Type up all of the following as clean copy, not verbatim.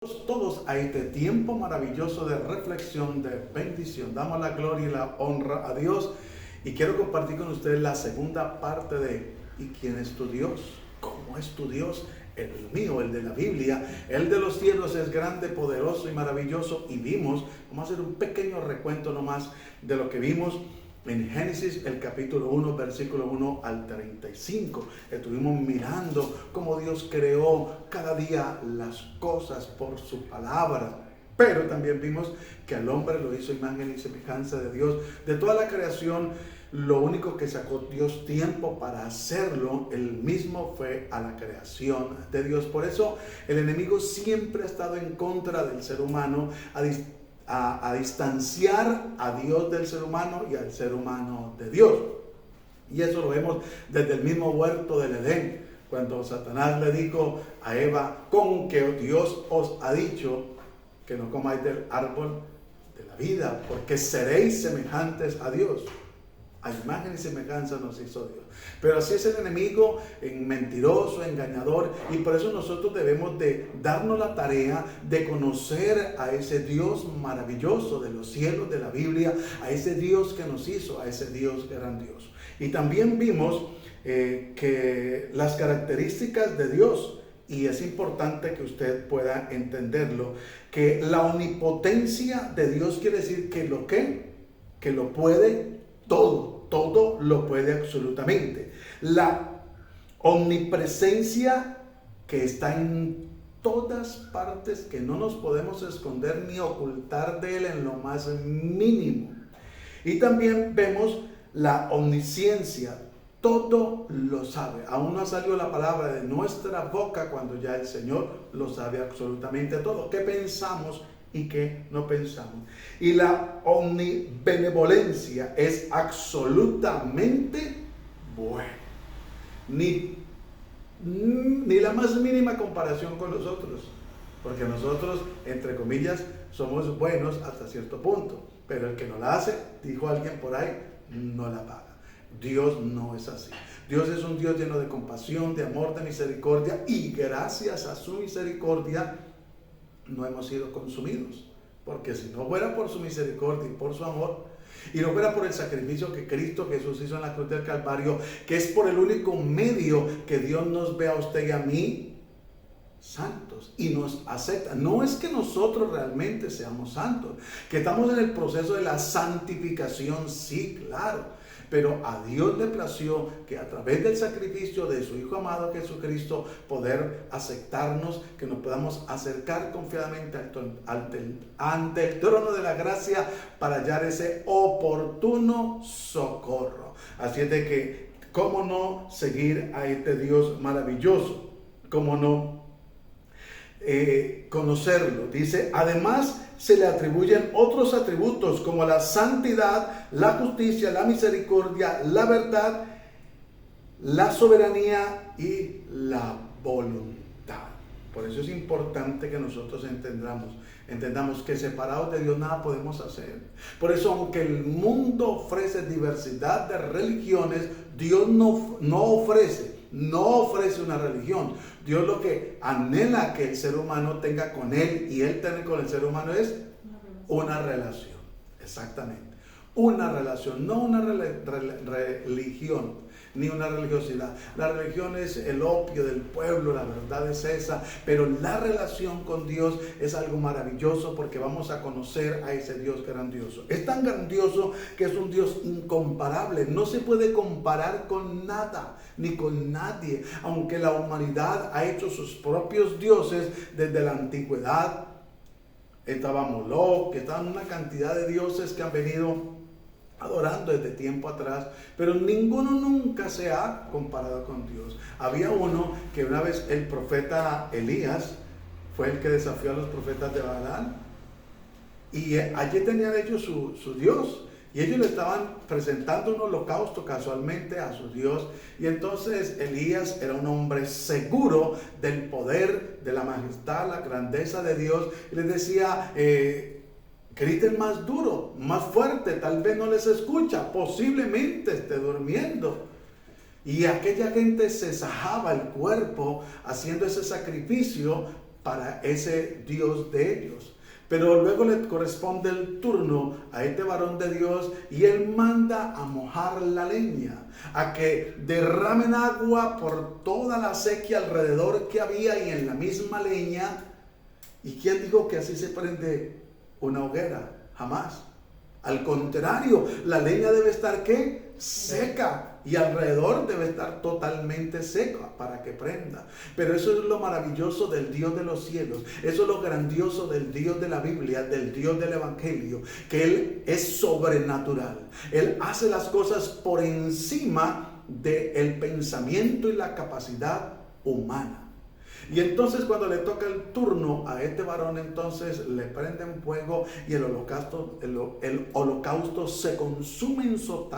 Todos a este tiempo maravilloso de reflexión, de bendición. Damos la gloria y la honra a Dios y quiero compartir con ustedes la segunda parte de ¿y quién es tu Dios? ¿Cómo es tu Dios? El mío, el de la Biblia, el de los cielos es grande, poderoso y maravilloso. Y vamos a hacer un pequeño recuento nomás de lo que vimos en Génesis, el capítulo 1, versículo 1 al 35. Estuvimos mirando cómo Dios creó cada día las cosas por su palabra. Pero también vimos que al hombre lo hizo imagen y semejanza de Dios. De toda la creación, lo único que sacó Dios tiempo para hacerlo, él mismo, fue a la creación de Dios. Por eso el enemigo siempre ha estado en contra del ser humano, a distanciar a Dios del ser humano y al ser humano de Dios. Y eso lo vemos desde el mismo huerto del Edén, cuando Satanás le dijo a Eva: con que Dios os ha dicho que no comáis del árbol de la vida, porque seréis semejantes a Dios. A imagen y semejanza nos hizo Dios. Pero así es el enemigo, mentiroso, engañador, y por eso nosotros debemos de darnos la tarea de conocer a ese Dios maravilloso de los cielos, de la Biblia, a ese Dios que nos hizo, a ese Dios grandioso. Y también vimos que las características de Dios, y es importante que usted pueda entenderlo, que la omnipotencia de Dios quiere decir que lo puede todo lo puede absolutamente. La omnipresencia, que está en todas partes, que no nos podemos esconder ni ocultar de él en lo más mínimo. Y también vemos la omnisciencia, todo lo sabe. Aún no ha salido la palabra de nuestra boca cuando ya el Señor lo sabe absolutamente todo. ¿Qué pensamos y que no pensamos? Y la omnibenevolencia es absolutamente bueno. Ni la más mínima comparación con nosotros, porque nosotros, entre comillas, somos buenos hasta cierto punto, pero el que no la hace, dijo alguien por ahí, no la paga. Dios no es así. Dios es un Dios lleno de compasión, de amor, de misericordia, y gracias a su misericordia no hemos sido consumidos, porque si no fuera por su misericordia y por su amor, y no fuera por el sacrificio que Cristo Jesús hizo en la cruz del Calvario, que es por el único medio que Dios nos ve a usted y a mí santos y nos acepta. No es que nosotros realmente seamos santos, que estamos en el proceso de la santificación, sí, claro. Pero a Dios le plació que a través del sacrificio de su Hijo amado Jesucristo poder aceptarnos, que nos podamos acercar confiadamente ante el trono de la gracia para hallar ese oportuno socorro. Así es de que, ¿cómo no seguir a este Dios maravilloso? ¿Cómo no conocerlo? Dice, además se le atribuyen otros atributos como la santidad, la justicia, la misericordia, la verdad, la soberanía y la voluntad. Por eso es importante que nosotros entendamos que separados de Dios nada podemos hacer. Por eso, aunque el mundo ofrece diversidad de religiones, Dios no ofrece una religión. Dios lo que anhela que el ser humano tenga con él y él tener con el ser humano es una relación. Exactamente. Una relación, no una religión ni una religiosidad. La religión es el opio del pueblo, la verdad es esa, pero la relación con Dios es algo maravilloso porque vamos a conocer a ese Dios grandioso. Es tan grandioso que es un Dios incomparable, no se puede comparar con nada ni con nadie, aunque la humanidad ha hecho sus propios dioses desde la antigüedad. Estaba Moloch, estaban una cantidad de dioses que han venido adorando desde tiempo atrás, pero ninguno nunca se ha comparado con Dios. Había uno que una vez el profeta Elías fue el que desafió a los profetas de Baal, y allí tenían ellos su Dios, y ellos le estaban presentando un holocausto casualmente a su Dios. Y entonces Elías era un hombre seguro del poder, de la majestad, la grandeza de Dios, y les decía, griten más duro, más fuerte, tal vez no les escucha, posiblemente esté durmiendo. Y aquella gente se sajaba el cuerpo haciendo ese sacrificio para ese Dios de ellos. Pero luego le corresponde el turno a este varón de Dios y él manda a mojar la leña, a que derramen agua por toda la acequia alrededor que había y en la misma leña. ¿Y quién dijo que así se prende una hoguera? Jamás. Al contrario, la leña debe estar ¿qué? Seca. Y alrededor debe estar totalmente seca para que prenda. Pero eso es lo maravilloso del Dios de los cielos. Eso es lo grandioso del Dios de la Biblia, del Dios del Evangelio. Que Él es sobrenatural. Él hace las cosas por encima del pensamiento y la capacidad humana. Y entonces cuando le toca el turno a este varón, entonces le prenden fuego y el holocausto se consume en su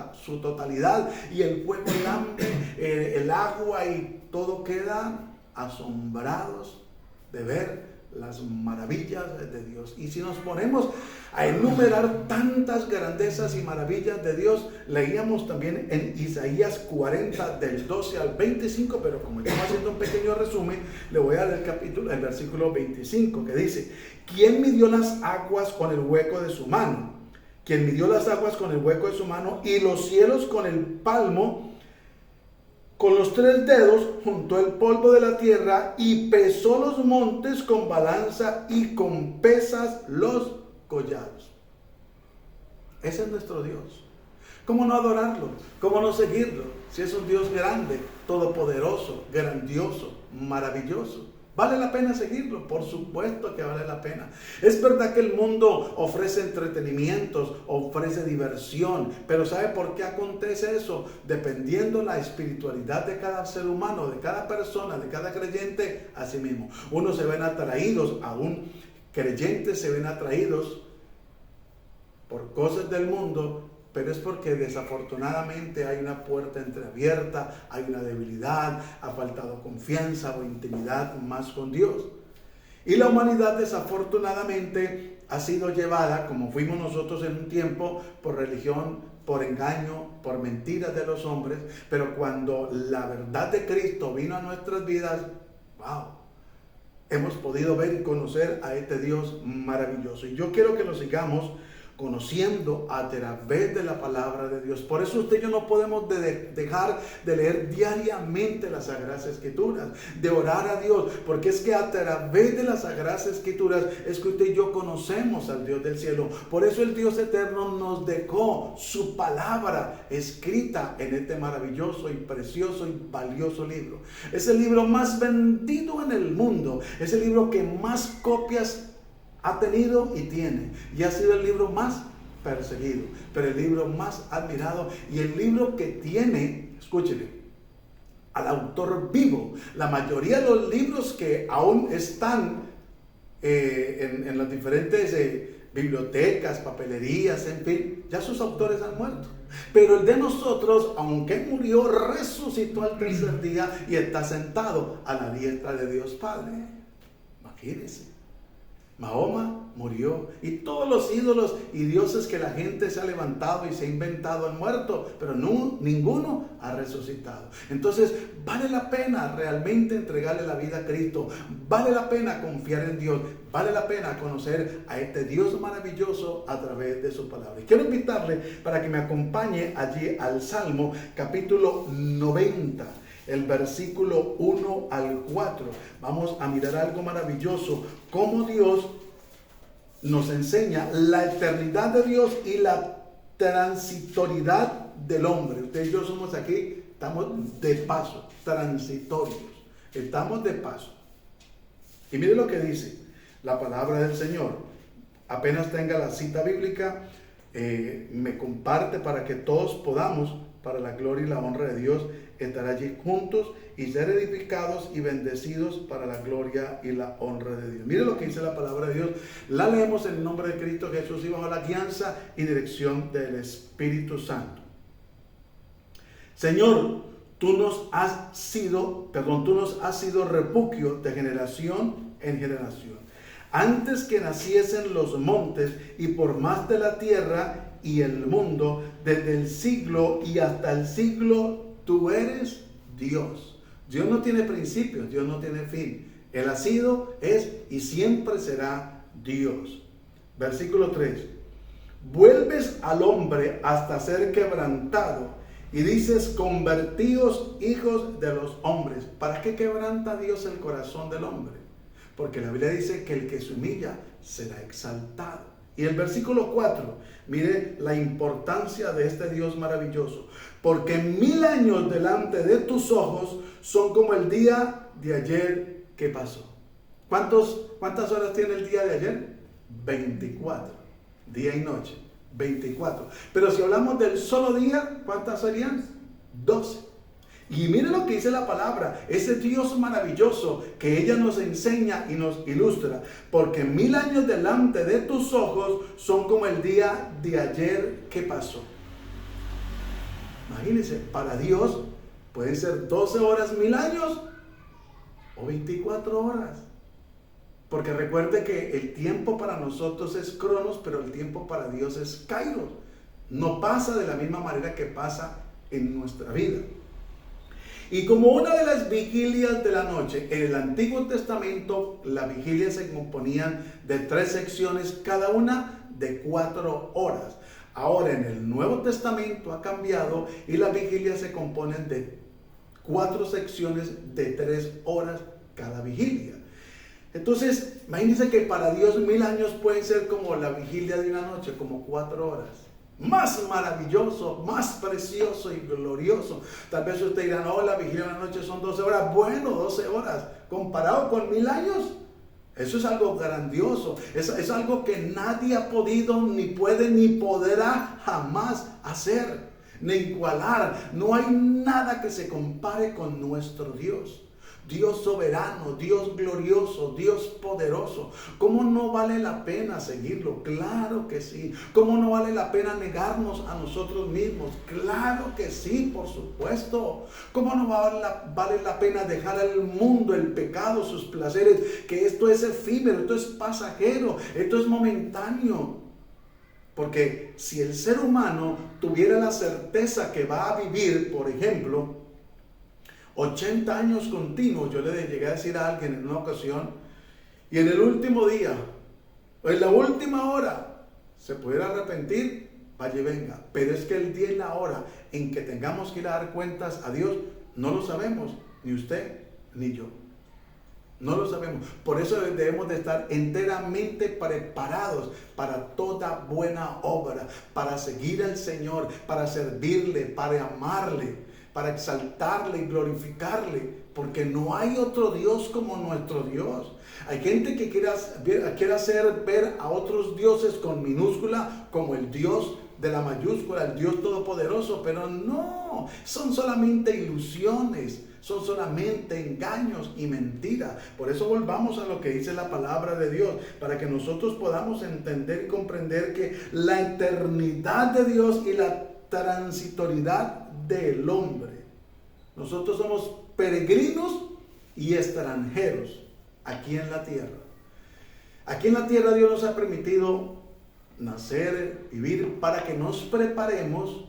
totalidad, y el fuego lambe el agua y todo queda asombrados de ver las maravillas de Dios. Y si nos ponemos a enumerar tantas grandezas y maravillas de Dios, leíamos también en Isaías 40 del 12 al 25, pero como estamos haciendo un pequeño resumen, le voy a dar el versículo 25, que dice: ¿Quién midió las aguas con el hueco de su mano? ¿Quién midió las aguas con el hueco de su mano y los cielos con el palmo? Con los 3 dedos juntó el polvo de la tierra y pesó los montes con balanza y con pesas los collados. Ese es nuestro Dios. ¿Cómo no adorarlo? ¿Cómo no seguirlo? Si es un Dios grande, todopoderoso, grandioso, maravilloso. ¿Vale la pena seguirlo? Por supuesto que vale la pena. Es verdad que el mundo ofrece entretenimientos, ofrece diversión, pero ¿sabe por qué acontece eso? Dependiendo la espiritualidad de cada ser humano, de cada persona, de cada creyente, a sí mismo. Unos se ven atraídos, aún creyentes se ven atraídos por cosas del mundo, pero es porque desafortunadamente hay una puerta entreabierta, hay una debilidad, ha faltado confianza o intimidad más con Dios. Y la humanidad desafortunadamente ha sido llevada, como fuimos nosotros en un tiempo, por religión, por engaño, por mentiras de los hombres, pero cuando la verdad de Cristo vino a nuestras vidas, ¡wow!, hemos podido ver y conocer a este Dios maravilloso. Y yo quiero que lo sigamos conociendo a través de la palabra de Dios. Por eso usted y yo no podemos dejar de leer diariamente las Sagradas Escrituras, de orar a Dios, porque es que a través de las Sagradas Escrituras es que usted y yo conocemos al Dios del cielo. Por eso el Dios eterno nos dejó su palabra escrita en este maravilloso y precioso y valioso libro. Es el libro más vendido en el mundo, es el libro que más copias ha tenido y tiene, y ha sido el libro más perseguido, pero el libro más admirado, y el libro que tiene, escúcheme, al autor vivo. La mayoría de los libros que aún están en las diferentes bibliotecas, papelerías, en fin, ya sus autores han muerto. Pero el de nosotros, aunque murió, resucitó al tercer día y está sentado a la diestra de Dios Padre. Imagínense. Mahoma murió, y todos los ídolos y dioses que la gente se ha levantado y se ha inventado han muerto, pero ninguno ha resucitado. Entonces vale la pena realmente entregarle la vida a Cristo, vale la pena confiar en Dios, vale la pena conocer a este Dios maravilloso a través de su palabra. Y quiero invitarle para que me acompañe allí al Salmo capítulo 90. El versículo 1 al 4. Vamos a mirar algo maravilloso, cómo Dios nos enseña la eternidad de Dios y la transitoriedad del hombre. Usted y yo somos aquí, estamos de paso, transitorios, estamos de paso. Y mire lo que dice la palabra del Señor. Apenas tenga la cita bíblica, me comparte para que todos podamos, para la gloria y la honra de Dios, estar allí juntos y ser edificados y bendecidos para la gloria y la honra de Dios. Mire lo que dice la palabra de Dios. La leemos en el nombre de Cristo Jesús y bajo la guianza y dirección del Espíritu Santo. Señor, tú nos has sido refugio de generación en generación. Antes que naciesen los montes y por más de la tierra y el mundo, desde el siglo y hasta el siglo, tú eres Dios. Dios no tiene principios, Dios no tiene fin. Él ha sido, es y siempre será Dios. Versículo 3. Vuelves al hombre hasta ser quebrantado y dices, convertíos hijos de los hombres. ¿Para qué quebranta Dios el corazón del hombre? Porque la Biblia dice que el que se humilla será exaltado. Y el versículo 4, mire la importancia de este Dios maravilloso. Porque 1000 años delante de tus ojos son como el día de ayer que pasó. ¿Cuántas horas tiene el día de ayer? 24. Día y noche. 24. Pero si hablamos del solo día, ¿cuántas serían? 12. Y mire lo que dice la palabra, ese Dios maravilloso que ella nos enseña y nos ilustra. Porque 1000 años delante de tus ojos son como el día de ayer que pasó. Imagínense, para Dios pueden ser 12 horas 1000 años o 24 horas. Porque recuerde que el tiempo para nosotros es cronos, pero el tiempo para Dios es kairos. No pasa de la misma manera que pasa en nuestra vida. Y como una de las vigilias de la noche, en el Antiguo Testamento, las vigilias se componían de 3 secciones, cada una de 4 horas. Ahora en el Nuevo Testamento ha cambiado y las vigilias se componen de 4 secciones de 3 horas cada vigilia. Entonces, imagínense que para Dios 1000 años pueden ser como la vigilia de una noche, como 4 horas. Más maravilloso, más precioso y glorioso. Tal vez usted dirá, no, la vigilia de la noche son 12 horas. Bueno, 12 horas comparado con 1000 años. Eso es algo grandioso. Es algo que nadie ha podido, ni puede, ni podrá jamás hacer, ni igualar. No hay nada que se compare con nuestro Dios. Dios soberano, Dios glorioso, Dios poderoso. ¿Cómo no vale la pena seguirlo? Claro que sí. ¿Cómo no vale la pena negarnos a nosotros mismos? Claro que sí, por supuesto. ¿Cómo no vale la pena dejar al mundo el pecado, sus placeres? Que esto es efímero, esto es pasajero, esto es momentáneo. Porque si el ser humano tuviera la certeza que va a vivir, por ejemplo, 80 años continuos, yo le llegué a decir a alguien en una ocasión, y en el último día, o en la última hora, se pudiera arrepentir, vaya y venga. Pero es que el día y la hora en que tengamos que ir a dar cuentas a Dios, no lo sabemos, ni usted ni yo. No lo sabemos. Por eso debemos de estar enteramente preparados para toda buena obra, para seguir al Señor, para servirle, para amarle, para exaltarle y glorificarle, porque no hay otro Dios como nuestro Dios. Hay gente que quiere hacer ver a otros dioses con minúscula como el Dios de la mayúscula, el Dios todopoderoso, pero no, son solamente ilusiones, son solamente engaños y mentiras. Por eso volvamos a lo que dice la palabra de Dios, para que nosotros podamos entender y comprender que la eternidad de Dios y la transitoriedad del hombre. Nosotros somos peregrinos y extranjeros aquí en la tierra. Aquí en la tierra Dios nos ha permitido nacer, vivir, para que nos preparemos,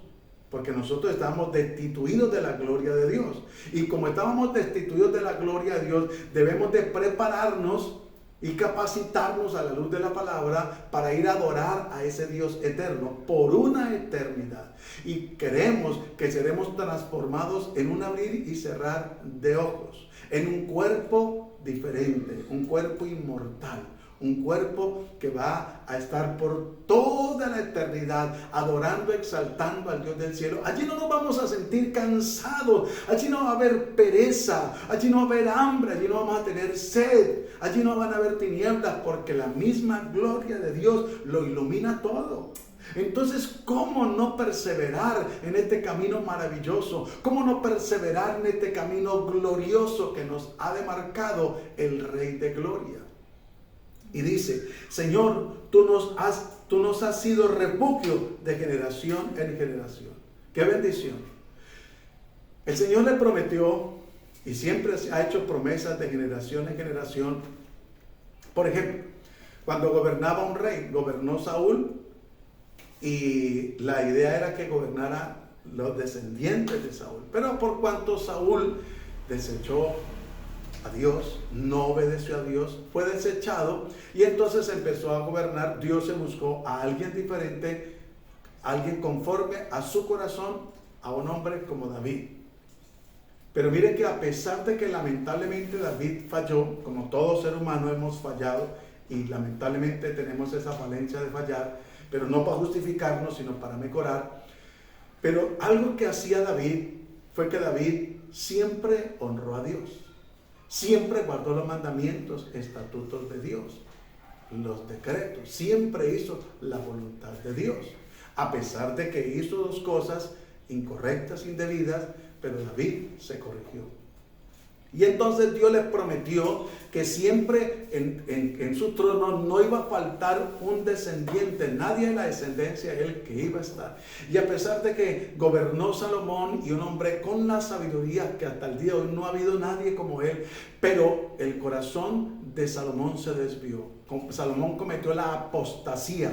porque nosotros estábamos destituidos de la gloria de Dios. Y como estábamos destituidos de la gloria de Dios, debemos de prepararnos y capacitarnos a la luz de la palabra para ir a adorar a ese Dios eterno por una eternidad. Y queremos que seremos transformados en un abrir y cerrar de ojos, en un cuerpo diferente, un cuerpo inmortal, un cuerpo que va a estar por toda la eternidad adorando, exaltando al Dios del cielo. Allí no nos vamos a sentir cansados, allí no va a haber pereza, allí no va a haber hambre, allí no vamos a tener sed, allí no van a haber tinieblas, porque la misma gloria de Dios lo ilumina todo. Entonces, ¿cómo no perseverar en este camino maravilloso? ¿Cómo no perseverar en este camino glorioso que nos ha demarcado el Rey de Gloria? Y dice, Señor, tú nos has sido refugio de generación en generación. ¡Qué bendición! El Señor le prometió, y siempre ha hecho promesas de generación en generación. Por ejemplo, cuando gobernaba un rey, gobernó Saúl, y la idea era que gobernara los descendientes de Saúl. Pero por cuanto Saúl desechó a Dios, no obedeció a Dios, fue desechado y entonces empezó a gobernar. Dios se buscó a alguien diferente, alguien conforme a su corazón, a un hombre como David. Pero mire que a pesar de que lamentablemente David falló, como todo ser humano hemos fallado y lamentablemente tenemos esa falencia de fallar, pero no para justificarnos, sino para mejorar. Pero algo que hacía David fue que David siempre honró a Dios. Siempre guardó los mandamientos, estatutos de Dios, los decretos. Siempre hizo la voluntad de Dios. A pesar de que hizo dos cosas incorrectas, indebidas, pero David se corrigió. Y entonces Dios les prometió que siempre en su trono no iba a faltar un descendiente, nadie de la descendencia de él que iba a estar. Y a pesar de que gobernó Salomón, y un hombre con la sabiduría que hasta el día de hoy no ha habido nadie como él, pero el corazón de Salomón se desvió. Salomón cometió la apostasía,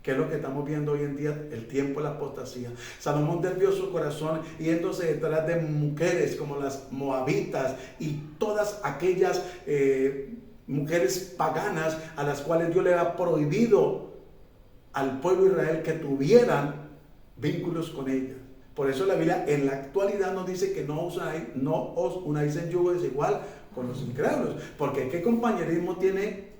que es lo que estamos viendo hoy en día, el tiempo de la apostasía. Salomón desvió su corazón yéndose detrás de mujeres como las moabitas y todas aquellas mujeres paganas a las cuales Dios le ha prohibido al pueblo de Israel que tuvieran vínculos con ellas. Por eso la Biblia en la actualidad nos dice que no os unáis en yugo desigual con los incrédulos, porque ¿qué compañerismo tiene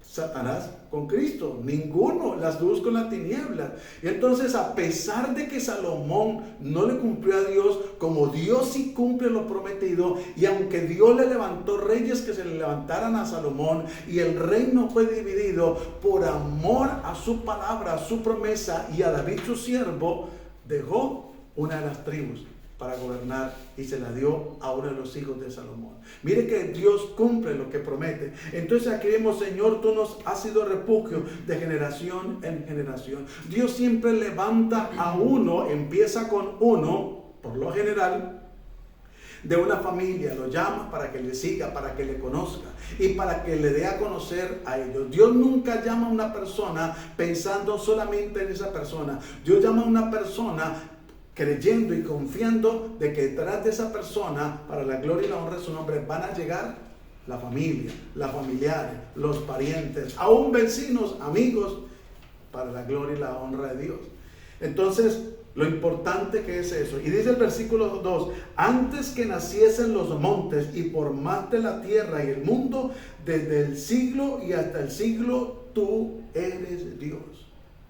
Satanás con Cristo? Ninguno. Las luz con la tiniebla. Y entonces, a pesar de que Salomón no le cumplió a Dios, como Dios sí cumple lo prometido, y aunque Dios le levantó reyes que se le levantaran a Salomón, y el reino fue dividido, por amor a su palabra, a su promesa, y a David su siervo, dejó una de las tribus para gobernar y se la dio a uno de los hijos de Salomón. Mire que Dios cumple lo que promete. Entonces aquí vemos: Señor, tú nos has sido refugio de generación en generación. Dios siempre levanta a uno, empieza con uno, por lo general, de una familia, lo llama para que le siga, para que le conozca y para que le dé a conocer a ellos. Dios nunca llama a una persona pensando solamente en esa persona. Dios llama a una persona creyendo y confiando de que detrás de esa persona, para la gloria y la honra de su nombre, van a llegar la familia, los familiares, los parientes, aún vecinos, amigos, para la gloria y la honra de Dios. Entonces, lo importante que es eso. Y dice el versículo 2: antes que naciesen los montes y formaste la tierra y el mundo, desde el siglo y hasta el siglo, tú eres Dios.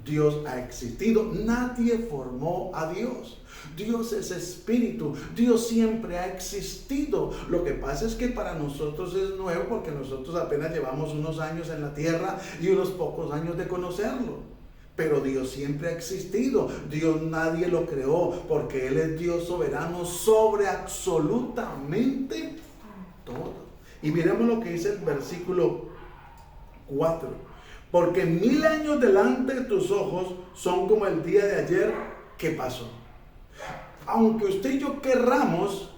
Dios ha existido, nadie formó a Dios. Dios es espíritu, Dios siempre ha existido. Lo que pasa es que para nosotros es nuevo porque nosotros apenas llevamos unos años en la tierra y unos pocos años de conocerlo. Pero Dios siempre ha existido. Dios nadie lo creó porque Él es Dios soberano sobre absolutamente todo. Y miremos lo que dice el versículo 4. Porque 1000 años delante de tus ojos son como el día de ayer que pasó. Aunque usted y yo querramos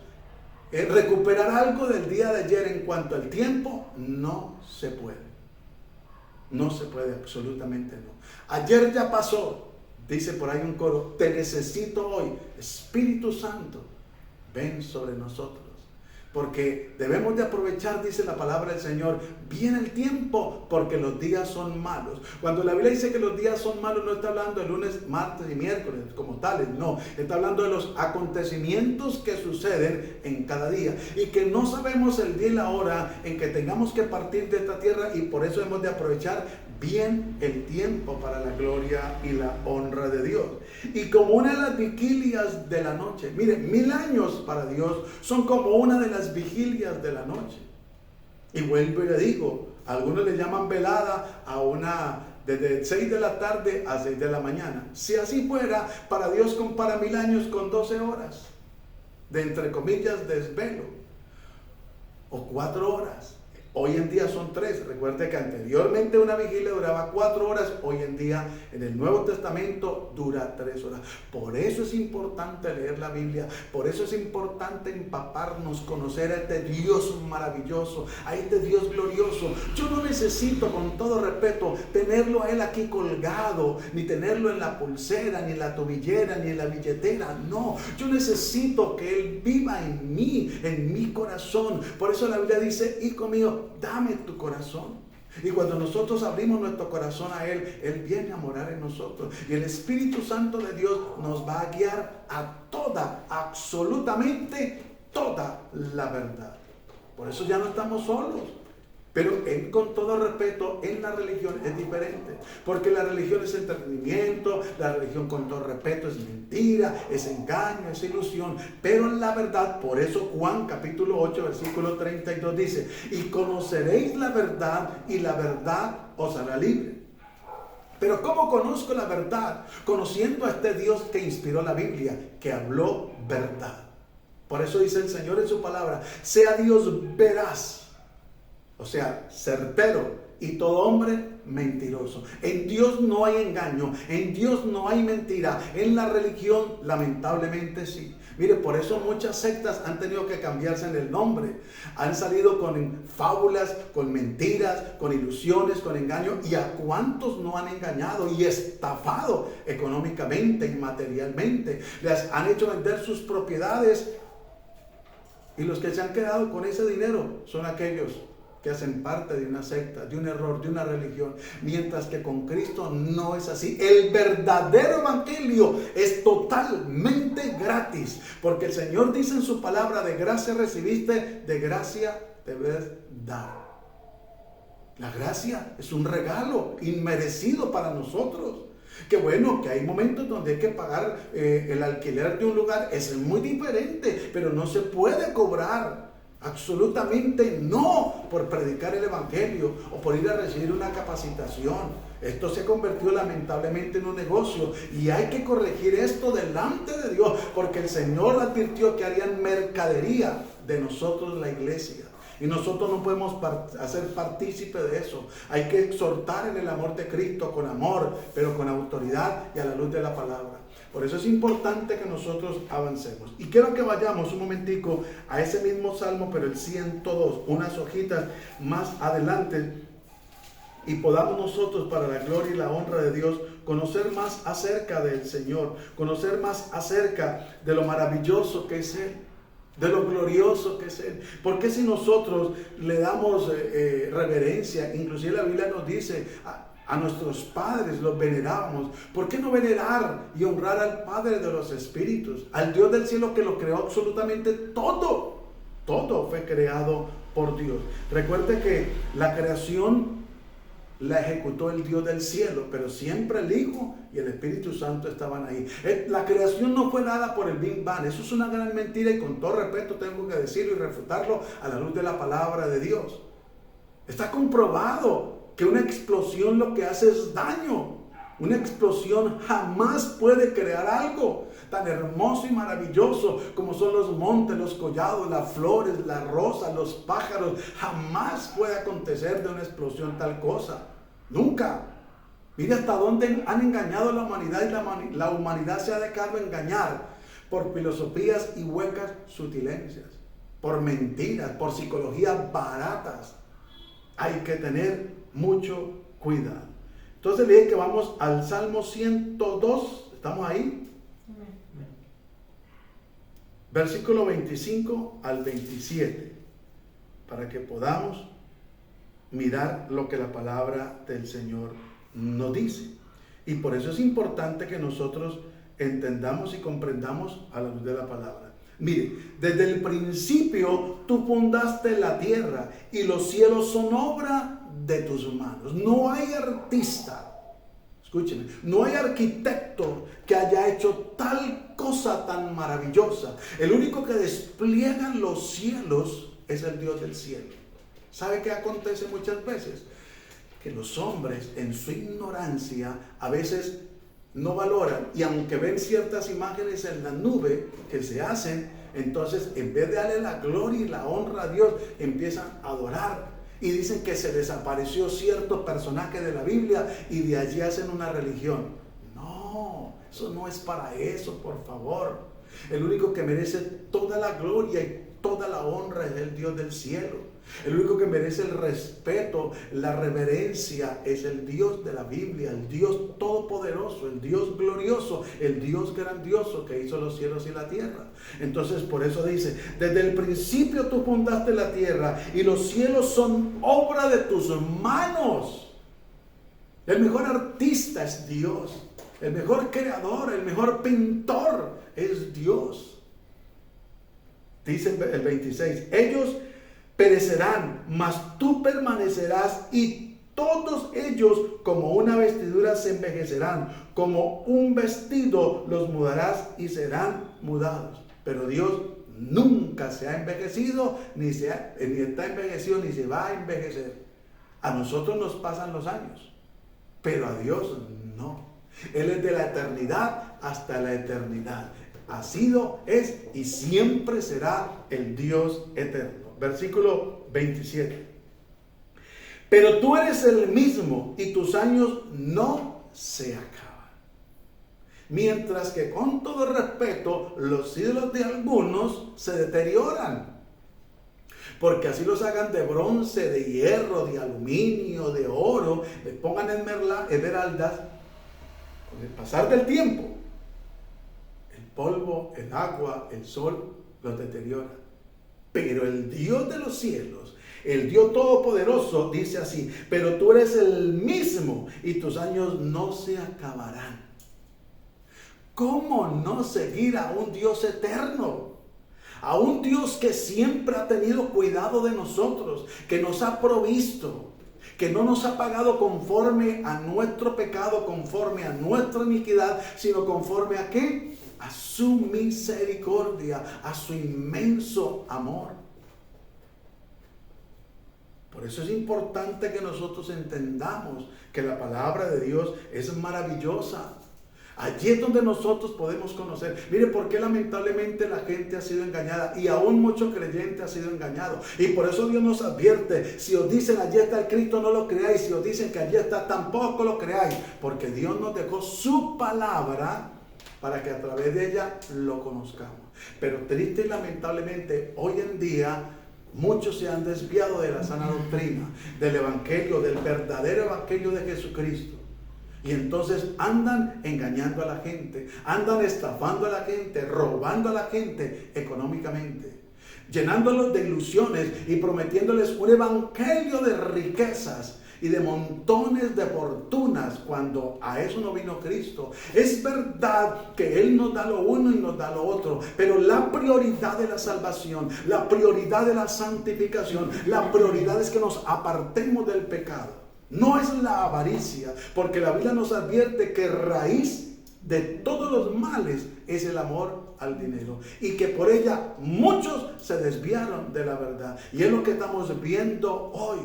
recuperar algo del día de ayer en cuanto al tiempo, no se puede. No se puede, absolutamente no. Ayer ya pasó, dice por ahí un coro: te necesito hoy, Espíritu Santo, ven sobre nosotros. Porque debemos de aprovechar, dice la palabra del Señor, bien el tiempo, porque los días son malos. Cuando la Biblia dice que los días son malos, no está hablando de lunes, martes y miércoles como tales, no. Está hablando de los acontecimientos que suceden en cada día. Y que no sabemos el día y la hora en que tengamos que partir de esta tierra, y por eso hemos de aprovechar bien el tiempo para la gloria y la honra de Dios. Y como una de las vigilias de la noche, mire, 1000 años para Dios son como una de las vigilias de la noche. Y vuelvo y le digo, algunos le llaman velada a una desde 6 de la tarde a 6 de la mañana. Si así fuera, para Dios compara 1000 años con 12 horas de, entre comillas, desvelo, o 4 horas, Hoy en día son 3. Recuerde que anteriormente una vigilia duraba 4 horas. Hoy en día en el Nuevo Testamento dura 3 horas. Por eso es importante leer la Biblia. Por eso es importante empaparnos, conocer a este Dios maravilloso, a este Dios glorioso. Yo no necesito, con todo respeto, tenerlo a Él aquí colgado, ni tenerlo en la pulsera, ni en la tobillera, ni en la billetera. No, yo necesito que Él viva en mí, en mi corazón. Por eso la Biblia dice: hijo mío, dame tu corazón. Y cuando nosotros abrimos nuestro corazón a Él, Él viene a morar en nosotros. Y el Espíritu Santo de Dios nos va a guiar a toda, absolutamente toda la verdad. Por eso ya no estamos solos. Pero con todo respeto, en la religión es diferente. Porque la religión es entretenimiento, la religión, con todo respeto, es mentira, es engaño, es ilusión. Pero en la verdad, por eso Juan capítulo 8, versículo 32 dice: y conoceréis la verdad, y la verdad os hará libre. Pero ¿cómo conozco la verdad? Conociendo a este Dios que inspiró la Biblia, que habló verdad. Por eso dice el Señor en su palabra: sea Dios veraz, o sea, certero, y todo hombre mentiroso. En Dios no hay engaño, en Dios no hay mentira. En la religión, lamentablemente, sí. Mire, por eso muchas sectas han tenido que cambiarse en el nombre. Han salido con fábulas, con mentiras, con ilusiones, con engaño. ¿Y a cuántos no han engañado y estafado económicamente y materialmente? Les han hecho vender sus propiedades, y los que se han quedado con ese dinero son aquellos que hacen parte de una secta, de un error, de una religión, mientras que con Cristo no es así. El verdadero evangelio es totalmente gratis, porque el Señor dice en su palabra: de gracia recibiste, de gracia debes dar. La gracia es un regalo inmerecido para nosotros. Que bueno, que hay momentos donde hay que pagar el alquiler de un lugar, es muy diferente, pero no se puede cobrar. Absolutamente no, por predicar el evangelio o por ir a recibir una capacitación. Esto se convirtió lamentablemente en un negocio, y hay que corregir esto delante de Dios, porque el Señor advirtió que harían mercadería de nosotros, la iglesia. Y nosotros no podemos hacer partícipe de eso. Hay que exhortar en el amor de Cristo, con amor, pero con autoridad y a la luz de la palabra. Por eso es importante que nosotros avancemos. Y quiero que vayamos un momentico a ese mismo salmo, pero el 102, unas hojitas más adelante, y podamos nosotros, para la gloria y la honra de Dios, conocer más acerca del Señor, conocer más acerca de lo maravilloso que es Él, de lo glorioso que es Él. Porque si nosotros le damos reverencia, inclusive la Biblia nos dice: a nuestros padres los venerábamos, ¿por qué no venerar y honrar al Padre de los Espíritus, al Dios del cielo que lo creó absolutamente todo? Todo fue creado por Dios. Recuerde que la creación la ejecutó el Dios del cielo, pero siempre el Hijo y el Espíritu Santo estaban ahí. La creación no fue dada por el Big Bang. Eso es una gran mentira, y con todo respeto tengo que decirlo y refutarlo a la luz de la palabra de Dios. Está comprobado que una explosión lo que hace es daño. Una explosión jamás puede crear algo tan hermoso y maravilloso como son los montes, los collados, las flores, las rosas, los pájaros. Jamás puede acontecer de una explosión tal cosa. Nunca. Mire hasta dónde han engañado a la humanidad, y la humanidad se ha dejado engañar por filosofías y huecas sutilencias, por mentiras, por psicologías baratas. Hay que tener mucho cuidado. Entonces le dije que vamos al Salmo 102. ¿Estamos ahí? Versículo 25 al 27. Para que podamos mirar lo que la palabra del Señor nos dice. Y por eso es importante que nosotros entendamos y comprendamos a la luz de la palabra. Mire, desde el principio tú fundaste la tierra, y los cielos son obra de tus manos. No hay artista, escúchenme, no hay arquitecto que haya hecho tal cosa tan maravillosa. El único que despliega los cielos es el Dios del cielo. ¿Sabe qué acontece muchas veces? Que los hombres, en su ignorancia, a veces no valoran, y aunque ven ciertas imágenes en la nube que se hacen, entonces en vez de darle la gloria y la honra a Dios, empiezan a adorar Y dicen que se desapareció cierto personaje de la Biblia y de allí hacen una religión. No, eso no es para eso, por favor. El único que merece toda la gloria y toda la honra es el Dios del cielo. El único que merece el respeto, la reverencia, es el Dios de la Biblia, el Dios todopoderoso, el Dios glorioso, el Dios grandioso que hizo los cielos y la tierra. Entonces, por eso dice, desde el principio tú fundaste la tierra y los cielos son obra de tus manos. El mejor artista es Dios. El mejor creador, el mejor pintor es Dios. Dice el 26, ellos perecerán, mas tú permanecerás, y todos ellos como una vestidura se envejecerán, como un vestido los mudarás y serán mudados. Pero Dios nunca se ha envejecido, ni está envejecido, ni se va a envejecer. A nosotros nos pasan los años, pero a Dios no. Él es de la eternidad hasta la eternidad. Ha sido, es y siempre será el Dios eterno. Versículo 27. Pero tú eres el mismo y tus años no se acaban. Mientras que con todo respeto, los ídolos de algunos se deterioran. Porque así los hagan de bronce, de hierro, de aluminio, de oro, les pongan esmeraldas. Con el pasar del tiempo, el polvo, el agua, el sol los deteriora. Pero el Dios de los cielos, el Dios todopoderoso, dice así: pero tú eres el mismo y tus años no se acabarán. ¿Cómo no seguir a un Dios eterno? A un Dios que siempre ha tenido cuidado de nosotros, que nos ha provisto, que no nos ha pagado conforme a nuestro pecado, conforme a nuestra iniquidad, sino conforme a ¿qué? A su misericordia, a su inmenso amor. Por eso es importante que nosotros entendamos que la palabra de Dios es maravillosa. Allí es donde nosotros podemos conocer. Mire por qué lamentablemente la gente ha sido engañada y aún mucho creyente ha sido engañado. Y por eso Dios nos advierte: si os dicen allí está el Cristo, no lo creáis. Si os dicen que allí está, tampoco lo creáis. Porque Dios nos dejó su palabra para que a través de ella lo conozcamos. Pero triste y lamentablemente hoy en día muchos se han desviado de la sana doctrina, del evangelio, del verdadero evangelio de Jesucristo. Y entonces andan engañando a la gente, andan estafando a la gente, robando a la gente económicamente, llenándolos de ilusiones y prometiéndoles un evangelio de riquezas y de montones de fortunas, cuando a eso no vino Cristo. Es verdad que Él nos da lo uno y nos da lo otro, pero la prioridad de la salvación, la prioridad de la santificación, la prioridad es que nos apartemos del pecado. No es la avaricia, porque la Biblia nos advierte que raíz de todos los males es el amor al dinero, y que por ella muchos se desviaron de la verdad. Y es lo que estamos viendo hoy.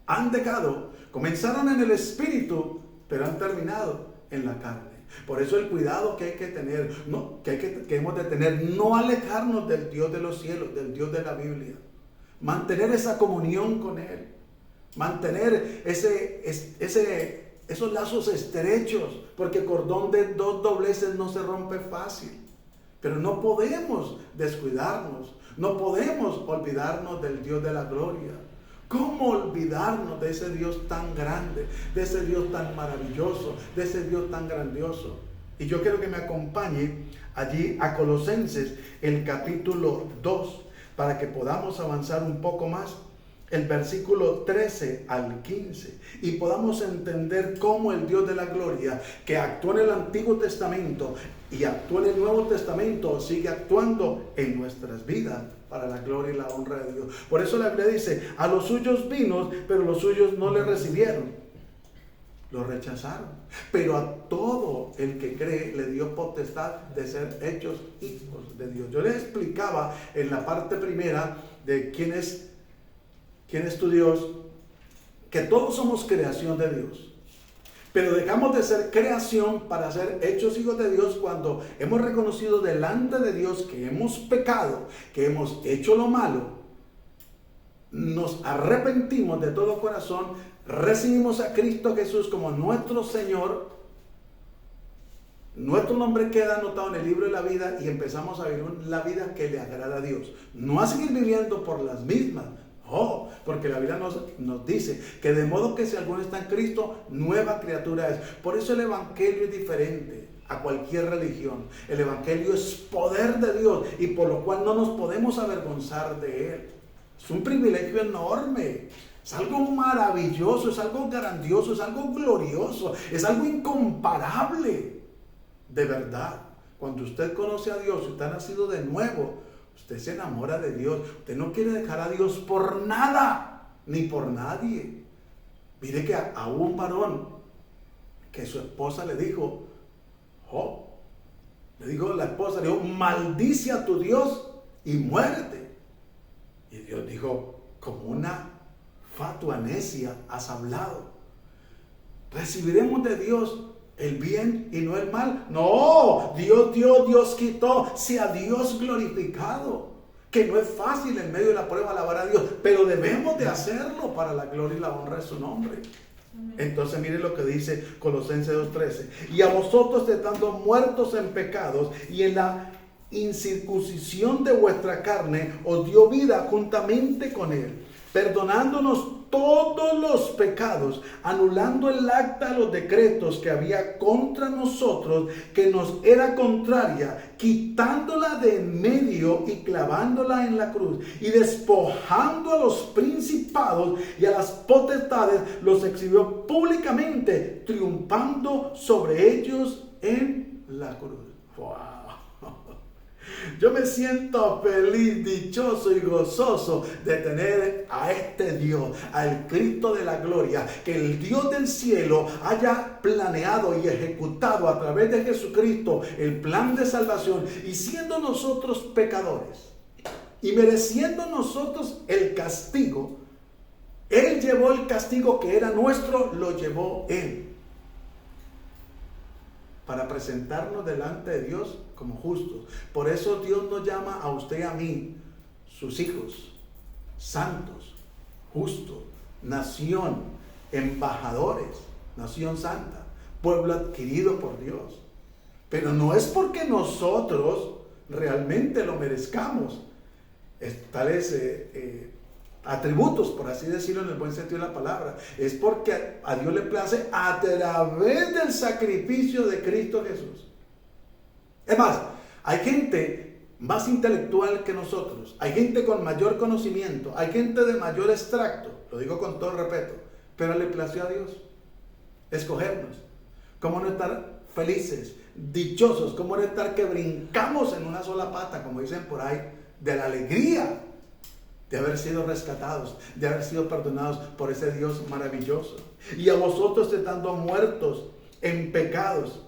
Han dejado, comenzaron en el espíritu, pero han terminado en la carne. Por eso el cuidado que hay que tener, que hemos de tener, no alejarnos del Dios de los cielos, del Dios de la Biblia. Mantener esa comunión con Él. Mantener esos lazos estrechos, porque cordón de dos dobleces no se rompe fácil. Pero no podemos descuidarnos, no podemos olvidarnos del Dios de la gloria. ¿Cómo olvidarnos de ese Dios tan grande, de ese Dios tan maravilloso, de ese Dios tan grandioso? Y yo quiero que me acompañe allí a Colosenses, el capítulo 2, para que podamos avanzar un poco más. El versículo 13 al 15, y podamos entender cómo el Dios de la gloria, que actuó en el Antiguo Testamento y actuó en el Nuevo Testamento, sigue actuando en nuestras vidas para la gloria y la honra de Dios. Por eso la Biblia dice: a los suyos vino, pero los suyos no le recibieron, lo rechazaron. Pero a todo el que cree le dio potestad de ser hechos hijos de Dios. Yo les explicaba en la parte primera de quién es tu Dios, que todos somos creación de Dios, pero dejamos de ser creación para ser hechos hijos de Dios cuando hemos reconocido delante de Dios que hemos pecado, que hemos hecho lo malo, nos arrepentimos de todo corazón, recibimos a Cristo Jesús como nuestro Señor, nuestro nombre queda anotado en el libro de la vida y empezamos a vivir la vida que le agrada a Dios. No a seguir viviendo por las mismas. Oh, porque la Biblia nos dice que de modo que si alguno está en Cristo, nueva criatura es. Por eso el Evangelio es diferente a cualquier religión. El Evangelio es poder de Dios y por lo cual no nos podemos avergonzar de él. Es un privilegio enorme. Es algo maravilloso, es algo grandioso, es algo glorioso, es algo incomparable. De verdad, cuando usted conoce a Dios, usted ha nacido de nuevo, usted se enamora de Dios. Usted no quiere dejar a Dios por nada, ni por nadie. Mire que a un varón que su esposa le dijo, la esposa le dijo, maldice a tu Dios y muérete. Y Dios dijo, como una fatua necia has hablado. Recibiremos de Dios el bien y no el mal. No, Dios dio, Dios quitó. Sea Dios glorificado. Que no es fácil en medio de la prueba alabar a Dios, pero debemos de hacerlo para la gloria y la honra de su nombre. Entonces mire lo que dice Colosenses 2:13. Y a vosotros, estando muertos en pecados y en la incircuncisión de vuestra carne, os dio vida juntamente con él, perdonándonos todos los pecados, anulando el acta de los decretos que había contra nosotros, que nos era contraria, quitándola de en medio y clavándola en la cruz, y despojando a los principados y a las potestades, los exhibió públicamente, triunfando sobre ellos en la cruz. ¡Wow! Yo me siento feliz, dichoso y gozoso de tener a este Dios, al Cristo de la gloria, que el Dios del cielo haya planeado y ejecutado a través de Jesucristo el plan de salvación, y siendo nosotros pecadores y mereciendo nosotros el castigo, Él llevó el castigo que era nuestro, lo llevó Él, para presentarnos delante de Dios como justos. Por eso Dios nos llama a usted y a mí, sus hijos, santos, justos, nación, embajadores, nación santa, pueblo adquirido por Dios. Pero no es porque nosotros realmente lo merezcamos. Tales atributos, por así decirlo en el buen sentido de la palabra, es porque a Dios le place a través del sacrificio de Cristo Jesús. Es más, hay gente más intelectual que nosotros, hay gente con mayor conocimiento, hay gente de mayor extracto, lo digo con todo respeto, pero le plació a Dios escogernos. ¿Cómo no estar felices, dichosos? ¿Cómo no estar que brincamos en una sola pata, como dicen por ahí, de la alegría de haber sido rescatados, de haber sido perdonados por ese Dios maravilloso? Y a vosotros, estando muertos en pecados,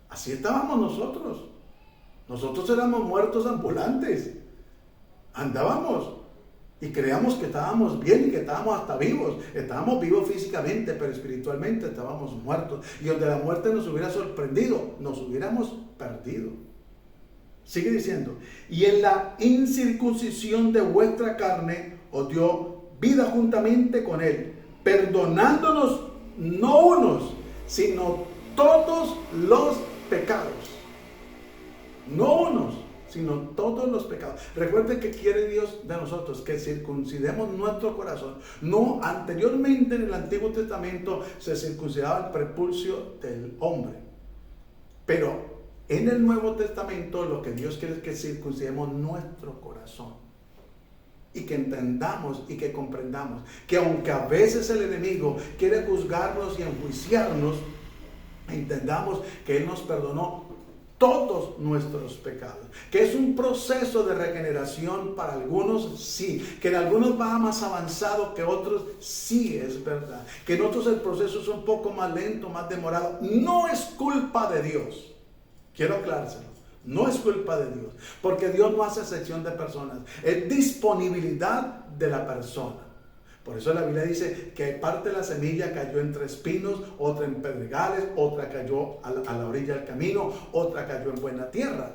así estábamos nosotros. Nosotros éramos muertos ambulantes. Andábamos y creíamos que estábamos bien y que estábamos hasta vivos. Estábamos vivos físicamente, pero espiritualmente estábamos muertos. Y donde la muerte nos hubiera sorprendido, nos hubiéramos perdido. Sigue diciendo, y en la incircuncisión de vuestra carne os dio vida juntamente con él, perdonándonos no unos, sino todos los pecados. No unos, sino todos los pecados. Recuerde que quiere Dios de nosotros que circuncidemos nuestro corazón. No, anteriormente en el Antiguo Testamento se circuncidaba el prepulcio del hombre, pero en el Nuevo Testamento lo que Dios quiere es que circuncidemos nuestro corazón y que entendamos y que comprendamos que aunque a veces el enemigo quiere juzgarnos y enjuiciarnos, entendamos que Él nos perdonó todos nuestros pecados, que es un proceso de regeneración para algunos, sí, que en algunos va más avanzado que otros, sí, es verdad, que en otros el proceso es un poco más lento, más demorado. No es culpa de Dios. Quiero aclarárselo. No es culpa de Dios, porque Dios no hace excepción de personas. Es disponibilidad de la persona. Por eso la Biblia dice que parte de la semilla cayó entre espinos, otra en pedregales, otra cayó a la orilla del camino, otra cayó en buena tierra.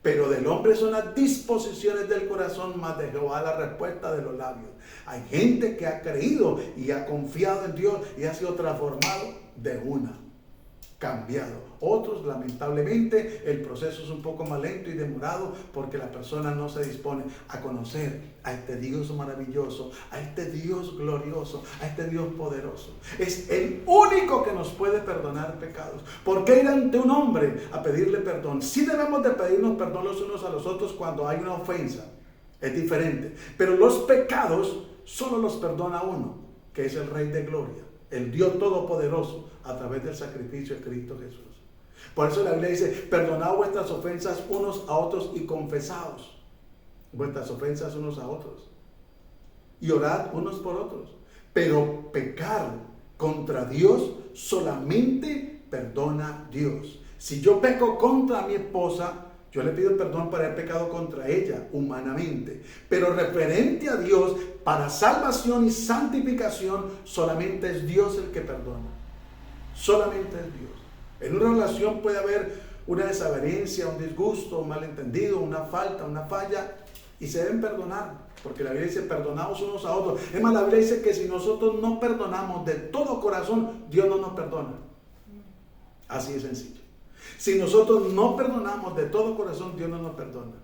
Pero del hombre son las disposiciones del corazón, más de Jehová la respuesta de los labios. Hay gente que ha creído y ha confiado en Dios y ha sido transformado de una, cambiado. Otros, lamentablemente, el proceso es un poco más lento y demorado porque la persona no se dispone a conocer a este Dios maravilloso, a este Dios glorioso, a este Dios poderoso. Es el único que nos puede perdonar pecados. ¿Por qué ir ante un hombre a pedirle perdón? Sí debemos de pedirnos perdón los unos a los otros cuando hay una ofensa. Es diferente. Pero los pecados solo los perdona uno, que es el Rey de Gloria, el Dios Todopoderoso, a través del sacrificio de Cristo Jesús. Por eso la Biblia dice, perdonad vuestras ofensas unos a otros y confesaos vuestras ofensas unos a otros. Y orad unos por otros. Pero pecar contra Dios solamente perdona Dios. Si yo peco contra mi esposa, yo le pido perdón por haber pecado contra ella humanamente. Pero referente a Dios, para salvación y santificación, solamente es Dios el que perdona. Solamente es Dios. En una relación puede haber una desavenencia, un disgusto, un malentendido, una falta, una falla, y se deben perdonar, porque la Biblia dice, perdonaos unos a otros. Es más, la Biblia dice que si nosotros no perdonamos de todo corazón, Dios no nos perdona. Así de sencillo. Si nosotros no perdonamos de todo corazón, Dios no nos perdona.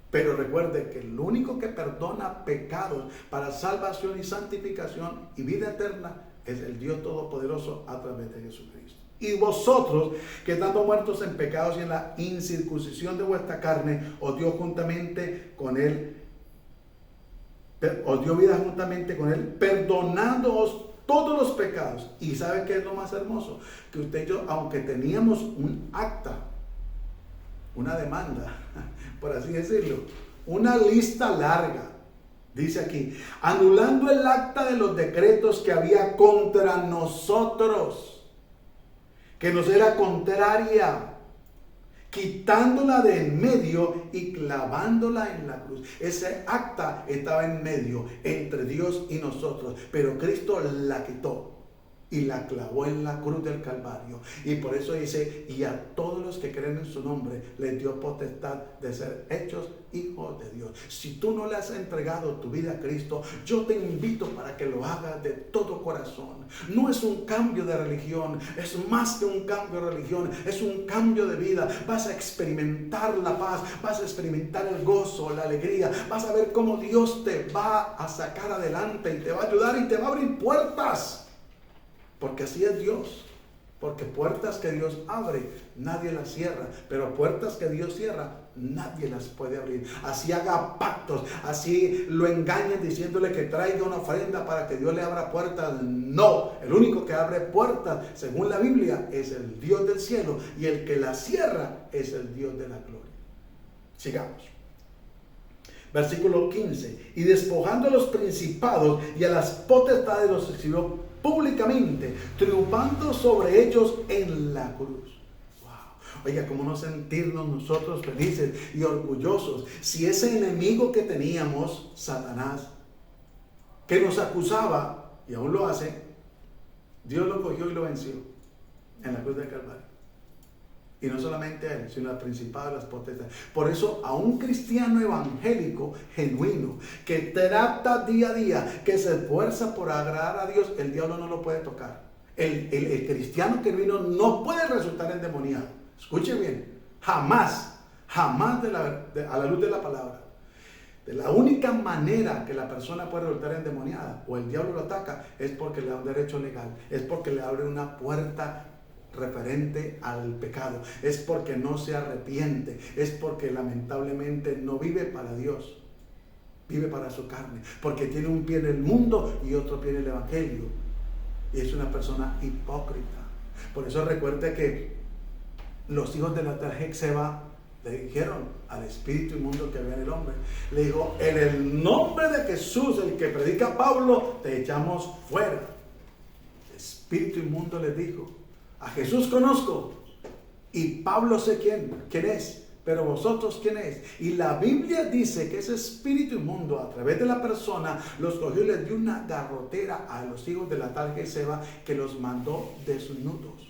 Pero recuerde que el único que perdona pecados para salvación y santificación y vida eterna es el Dios Todopoderoso a través de Jesucristo. Y vosotros, que estando muertos en pecados y en la incircuncisión de vuestra carne, os dio juntamente con él, os dio vida juntamente con él, perdonándoos todos los pecados. Y ¿sabe qué es lo más hermoso? Que usted y yo, aunque teníamos un acta, una demanda, por así decirlo, una lista larga, dice aquí, anulando el acta de los decretos que había contra nosotros, que nos era contraria, quitándola de en medio y clavándola en la cruz. Ese acta estaba en medio entre Dios y nosotros, pero Cristo la quitó y la clavó en la cruz del Calvario. Y por eso dice, y a todos los que creen en su nombre les dio potestad de ser hechos hijos de Dios. Si tú no le has entregado tu vida a Cristo, yo te invito para que lo hagas de todo corazón. No es un cambio de religión, es más que un cambio de religión, es un cambio de vida. Vas a experimentar la paz, vas a experimentar el gozo, la alegría, vas a ver cómo Dios te va a sacar adelante y te va a ayudar y te va a abrir puertas. Porque así es Dios. Porque puertas que Dios abre, nadie las cierra. Pero puertas que Dios cierra, nadie las puede abrir. Así haga pactos, así lo engañen diciéndole que traiga una ofrenda para que Dios le abra puertas. No, el único que abre puertas, según la Biblia, es el Dios del cielo. Y el que las cierra es el Dios de la gloria. Sigamos. Versículo 15. Y despojando a los principados y a las potestades los exhibió públicamente, triunfando sobre ellos en la cruz. Wow. Oiga, ¿cómo no sentirnos nosotros felices y orgullosos si ese enemigo que teníamos, Satanás, que nos acusaba, y aún lo hace, Dios lo cogió y lo venció en la cruz del Calvario? Y no solamente a él, sino al principado de las potestades. Por eso a un cristiano evangélico genuino, que trata día a día, que se esfuerza por agradar a Dios, el diablo no lo puede tocar. El cristiano genuino no puede resultar endemoniado. Escuche bien, jamás a la luz de la palabra. De la única manera que la persona puede resultar endemoniada o el diablo lo ataca es porque le da un derecho legal, es porque le abre una puerta referente al pecado, es porque no se arrepiente, es porque lamentablemente no vive para Dios, vive para su carne, porque tiene un pie en el mundo y otro pie en el evangelio, y es una persona hipócrita. Por eso recuerde que los hijos de Natal Seba le dijeron al espíritu inmundo que había en el hombre, le dijo, en el nombre de Jesús, el que predica Pablo, te echamos fuera. El espíritu inmundo les dijo, a Jesús conozco y Pablo sé quién es, pero vosotros quién es. Y la Biblia dice que ese espíritu inmundo a través de la persona los cogió y les dio una garrotera a los hijos de la tal Seba, que los mandó desnudos.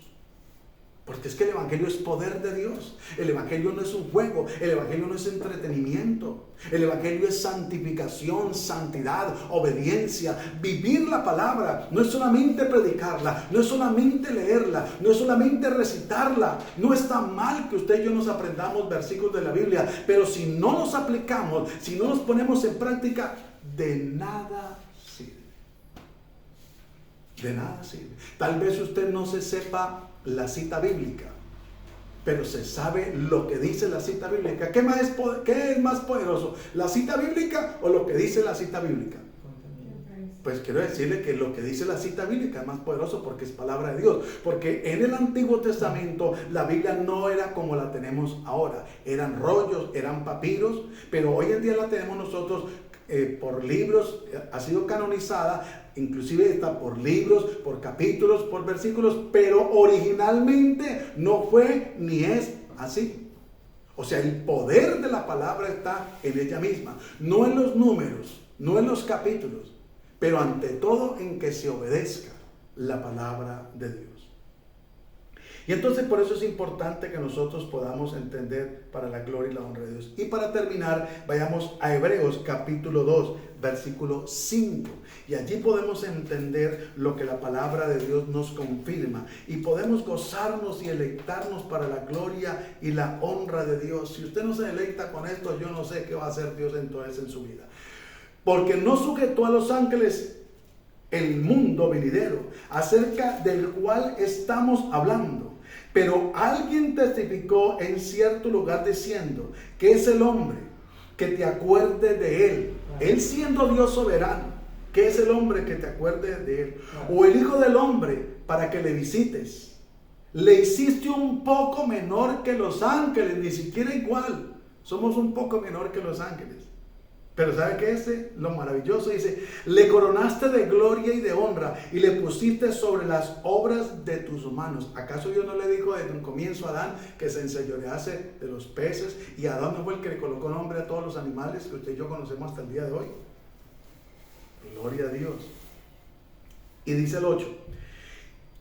Porque es que el Evangelio es poder de Dios. El Evangelio no es un juego. El Evangelio no es entretenimiento. El Evangelio es santificación, santidad, obediencia. Vivir la palabra. No es solamente predicarla. No es solamente leerla. No es solamente recitarla. No está mal que usted y yo nos aprendamos versículos de la Biblia. Pero si no los aplicamos, si no los ponemos en práctica, de nada sirve. De nada sirve. Tal vez usted no se sepa la cita bíblica, pero se sabe lo que dice la cita bíblica. ¿Qué es más poderoso? ¿La cita bíblica o lo que dice la cita bíblica? Pues quiero decirle que lo que dice la cita bíblica es más poderoso porque es palabra de Dios. Porque en el Antiguo Testamento la Biblia no era como la tenemos ahora. Eran rollos, eran papiros, pero hoy en día la tenemos nosotros por libros, ha sido canonizada, inclusive está por libros, por capítulos, por versículos, pero originalmente no fue ni es así. O sea, el poder de la palabra está en ella misma, no en los números, no en los capítulos, pero ante todo en que se obedezca la palabra de Dios. Y entonces por eso es importante que nosotros podamos entender para la gloria y la honra de Dios. Y para terminar, vayamos a Hebreos capítulo 2, versículo 5. Y allí podemos entender lo que la palabra de Dios nos confirma. Y podemos gozarnos y deleitarnos para la gloria y la honra de Dios. Si usted no se deleita con esto, yo no sé qué va a hacer Dios entonces en su vida. Porque no sujetó a los ángeles el mundo venidero, acerca del cual estamos hablando. Pero alguien testificó en cierto lugar diciendo que es el hombre que te acuerde de él. Él siendo Dios soberano, ¿qué es el hombre que te acuerde de él? O el hijo del hombre para que le visites. Le hiciste un poco menor que los ángeles, ni siquiera igual. Somos un poco menor que los ángeles. Pero ¿sabe qué es lo maravilloso? Dice, le coronaste de gloria y de honra y le pusiste sobre las obras de tus manos. ¿Acaso Dios no le dijo desde un comienzo a Adán que se enseñorease de los peces? Y Adán no fue el que le colocó nombre a todos los animales que usted y yo conocemos hasta el día de hoy. Gloria a Dios. Y dice el 8,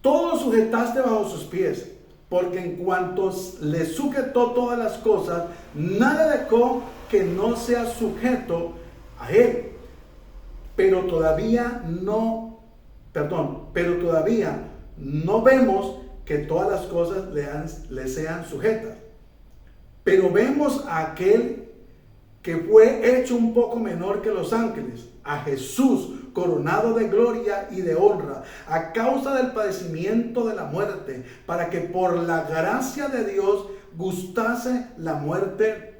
todo lo sujetaste bajo sus pies, porque en cuanto le sujetó todas las cosas, nada dejó que no sea sujeto a él. Pero todavía no vemos que todas las cosas le sean sujetas. Pero vemos a aquel que fue hecho un poco menor que los ángeles, a Jesús, coronado de gloria y de honra, a causa del padecimiento de la muerte, para que por la gracia de Dios gustase la muerte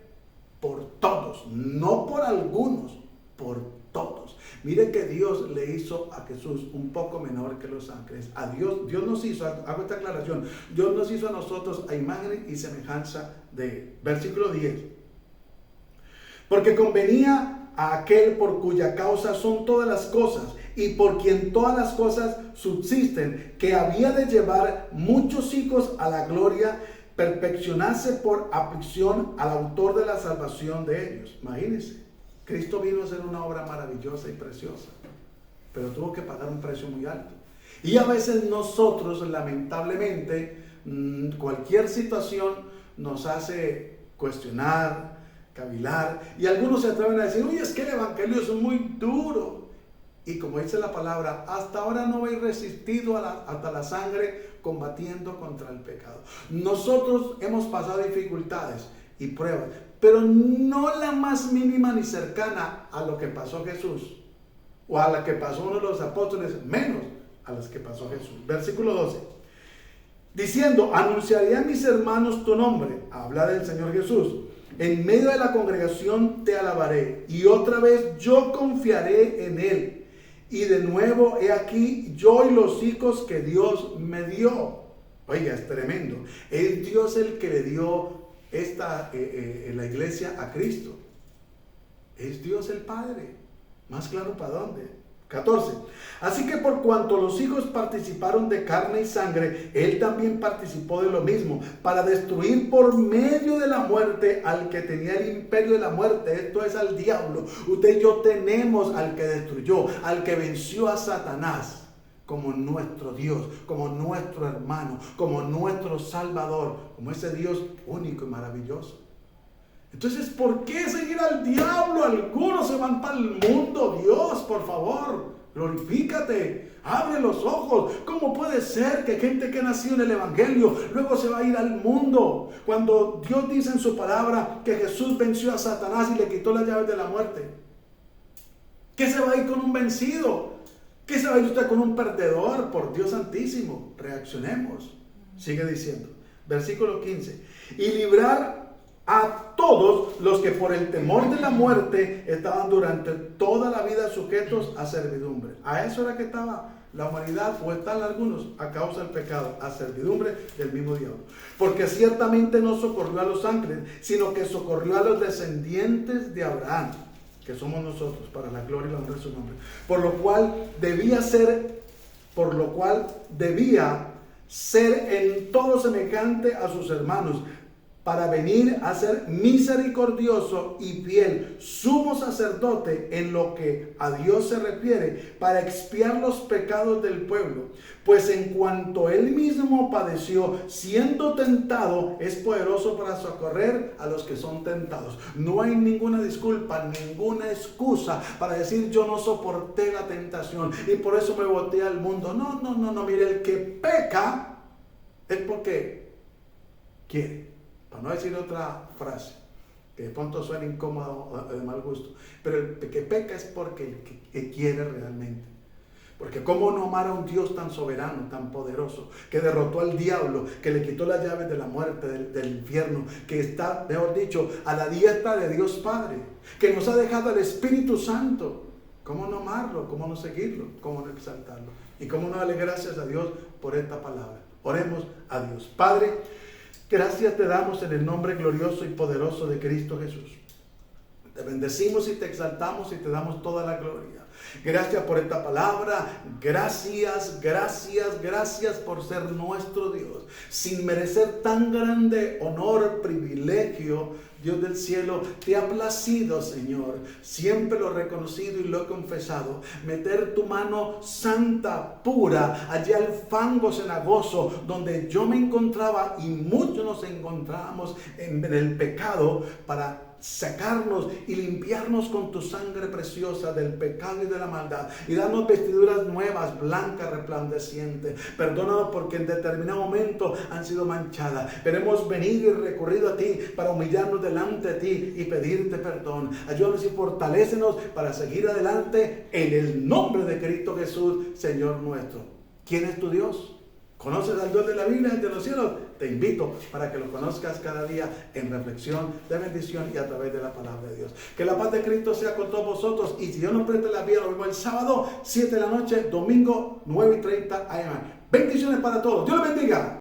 por todos, no por algunos, por todos. Mire que Dios le hizo a Jesús un poco menor que los ángeles. A Dios nos hizo, hago esta aclaración, Dios nos hizo a nosotros a imagen y semejanza de él. Versículo 10. Porque convenía a aquel por cuya causa son todas las cosas y por quien todas las cosas subsisten, que había de llevar muchos hijos a la gloria, perfeccionarse por aflicción al autor de la salvación de ellos. Imagínense, Cristo vino a hacer una obra maravillosa y preciosa, pero tuvo que pagar un precio muy alto. Y a veces nosotros, lamentablemente, cualquier situación nos hace cuestionar, cavilar, y algunos se atreven a decir, uy, es que el evangelio es muy duro. Y como dice la palabra, hasta ahora no habéis resistido hasta la sangre combatiendo contra el pecado. Nosotros hemos pasado dificultades y pruebas, pero no la más mínima ni cercana a lo que pasó Jesús, o a la que pasó uno de los apóstoles, menos a las que pasó Jesús. Versículo 12. Diciendo, anunciaré a mis hermanos tu nombre, habla del Señor Jesús. En medio de la congregación te alabaré, y otra vez yo confiaré en él. Y de nuevo, he aquí, yo y los hijos que Dios me dio. Oiga, es tremendo. Es Dios el que le dio la iglesia a Cristo. Es Dios el Padre. Más claro, ¿para dónde? 14. Así que por cuanto los hijos participaron de carne y sangre, él también participó de lo mismo, para destruir por medio de la muerte al que tenía el imperio de la muerte, esto es al diablo. Usted y yo tenemos al que destruyó, al que venció a Satanás. como nuestro Dios, como nuestro hermano, como nuestro Salvador, como ese Dios único y maravilloso. Entonces, ¿por qué seguir al diablo? Algunos se van para el mundo. Dios, por favor, glorifícate, abre los ojos. ¿Cómo puede ser que gente que nació en el Evangelio luego se va a ir al mundo? Cuando Dios dice en su palabra que Jesús venció a Satanás y le quitó las llaves de la muerte. ¿Qué se va a ir con un vencido? ¿Qué se va a ir usted con un perdedor? Por Dios santísimo, reaccionemos. Sigue diciendo, versículo 15. Y librar a todos los que por el temor de la muerte estaban durante toda la vida sujetos a servidumbre. A eso era que estaba la humanidad, o están algunos, a causa del pecado, a servidumbre del mismo diablo. Porque ciertamente no socorrió a los ángeles, sino que socorrió a los descendientes de Abraham, que somos nosotros, para la gloria y la honra de su nombre. Por lo cual debía ser en todo semejante a sus hermanos, para venir a ser misericordioso y fiel, sumo sacerdote en lo que a Dios se refiere, para expiar los pecados del pueblo. Pues en cuanto él mismo padeció, siendo tentado, es poderoso para socorrer a los que son tentados. No hay ninguna disculpa, ninguna excusa para decir yo no soporté la tentación y por eso me boté al mundo. No, mire, el que peca es porque quiere. Para no decir otra frase, que de pronto suena incómodo o de mal gusto, pero el que peca es porque que quiere realmente. Porque cómo no amar a un Dios tan soberano, tan poderoso, que derrotó al diablo, que le quitó las llaves de la muerte, del infierno, que está, mejor dicho, a la diestra de Dios Padre, que nos ha dejado el Espíritu Santo. ¿Cómo no amarlo? ¿Cómo no seguirlo? ¿Cómo no exaltarlo? Y cómo no darle gracias a Dios por esta palabra. Oremos a Dios. Padre, gracias te damos en el nombre glorioso y poderoso de Cristo Jesús. Te bendecimos y te exaltamos y te damos toda la gloria. Gracias por esta palabra. Gracias por ser nuestro Dios. Sin merecer tan grande honor, privilegio, Dios del cielo, te ha placido, Señor, siempre lo he reconocido y lo he confesado, meter tu mano santa, pura, allá al fango cenagoso, donde yo me encontraba y muchos nos encontrábamos en el pecado, para sacarnos y limpiarnos con tu sangre preciosa del pecado y de la maldad, y darnos vestiduras nuevas, blancas, resplandecientes. Perdónanos porque en determinado momento han sido manchadas, pero hemos venido y recurrido a ti para humillarnos delante de ti y pedirte perdón. Ayúdanos y fortalécenos para seguir adelante en el nombre de Cristo Jesús, Señor nuestro. ¿Quién es tu Dios? ¿Conoces al Dios de la Biblia, de los cielos? Te invito para que lo conozcas cada día en reflexión, de bendición y a través de la palabra de Dios. Que la paz de Cristo sea con todos vosotros. Y si Dios nos presta la vida, nos vemos el sábado, 7 de la noche, domingo, 9:30 AM. Bendiciones para todos. Dios los bendiga.